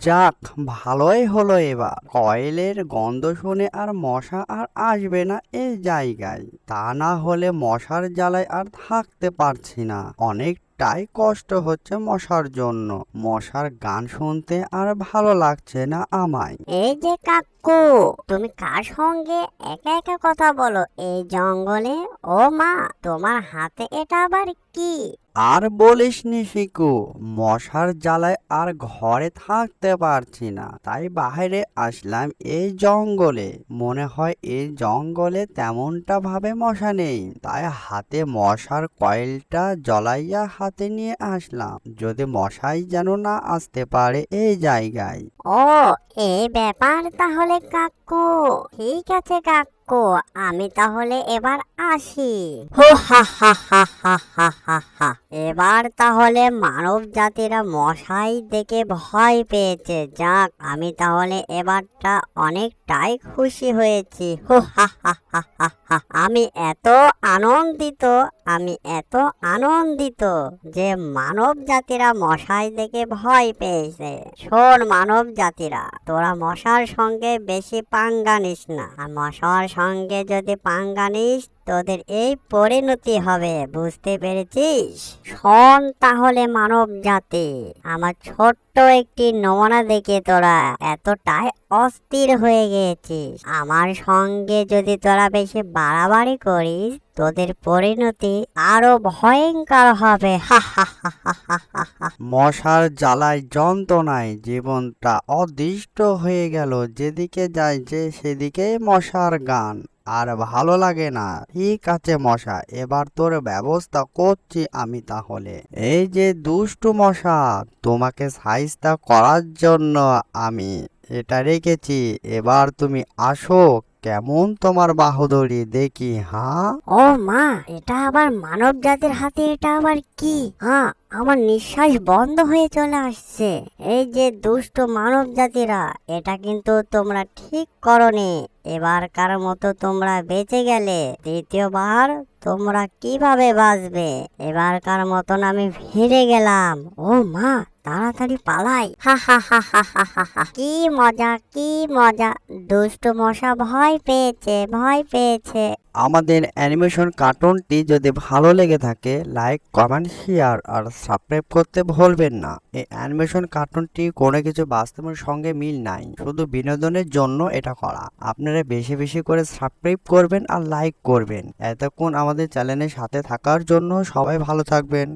যাক, ভালোই হলো। এবার কয়েলের গন্ধ শুনে আর মশা আর আসবে না এই জায়গায়। তা না হলে মশার জ্বালায় আর থাকতে পারছি না। অনেকটাই কষ্ট হচ্ছে মশার জন্য। মশার গান শুনতে আর ভালো লাগছে না আমায়। এই যে কাকু, তুমি কার সঙ্গে একা একা কথা বলো এই জঙ্গলে? ও মা, তোমার হাতে এটা আবার কি? আর বলিসনি শিকু, মশার জ্বালায় আর ঘরে থাকতে পারছি না, তাই বাইরে আসলাম এই জঙ্গলে। মনে হয় এই জঙ্গলে তেমনটা ভাবে মশা নেই, তাই হাতে মশার কয়েলটা জ্বলাইয়া হাতে নিয়ে আসলাম, যদি মশাই যেন না আসতে পারে এই জায়গায়। ও, এই ব্যাপার তাহলে কাকু। ঠিক আছে কাকু, আমি তাহলে এবার আসি। হো হা হা হা হা হা হা হা। এবার তাহলে মানব জাতিরা মশাই দেখে ভয় পেয়েছে। যাক, আমি তাহলে এবারটা অনেকটাই খুশি হয়েছি। হো হা হা হা হা হা। আমি এত আনন্দিত যে মানব জাতিরা মশাই দেখে ভয় পেয়েছে। শোন মানব জাতিরা, তোরা মশার সঙ্গে বেশি পাঙ্গা নিস না। আর মশার সঙ্গে যদি পাঙ্গা নিস, তোদের এই পরিণতি হবে, বুঝতে পেরেছিস? শোন তাহলে মানব জাতি, আমার ছোট্ট একটি নমুনা দেখে তোরা এতটাই অস্থির হয়ে গেছিস। আমার সঙ্গে যদি তোরা বেশি বাড়াবাড়ি করিস, তোদের পরিণতি আরো ভয়ঙ্কর হবে। হা হা হা হা হা হা হা। মশার জ্বালায় যন্ত্রণায় জীবনটা অদৃষ্ট হয়ে গেল। যেদিকে যাই যে সেদিকে মশার গান। আর ভালো লাগে না। ঠিক আছে মশা, এবার তোর ব্যবস্থা করছি আমি তাহলে। এই যে দুষ্টু মশা, তোমাকে শায়েস্তা করার জন্য আমি এটা রেখেছি। এবার তুমি আসো, কেমন তোমার বাহুদুরি দেখি। হ্যাঁ, ও মা, এটা আবার মানব জাতির হাতে, এটা আবার কি? হ্যাঁ, আমার নিঃশ্বাস বন্ধ হয়ে চলে আসছে। এই যে দুষ্ট মানব জাতিরা, এটা কিন্তু তোমরা ঠিক করনি। এবারকার মতো তোমরা বেঁচে গেলে, দ্বিতীয়বার তোমরা কিভাবে বাঁচবে? এবারকার মতন আমি ফিরে গেলাম। ও মা, তাড়াতাড়ি পালাই। হা হা হা হা হা হা হা। কি মজা, কি মজা। দুষ্ট মশা ভয় পেয়েছে, ভয় পেয়েছে। আমাদের অ্যানিমেশন কার্টুনটি যদি ভালো লেগে থাকে, লাইক কমেন্ট শেয়ার আর সাবস্ক্রাইব করতে ভুলবেন না। এই অ্যানিমেশন কার্টুনটি কোনো কিছু বাস্তবের সঙ্গে মিল নাই, শুধু বিনোদনের জন্য এটা করা। আপনারা বেশি বেশি করে সাবস্ক্রাইব করবেন আর লাইক করবেন। এতক্ষণ আমাদের চ্যানেলের সাথে থাকার জন্য সবাই ভালো থাকবেন।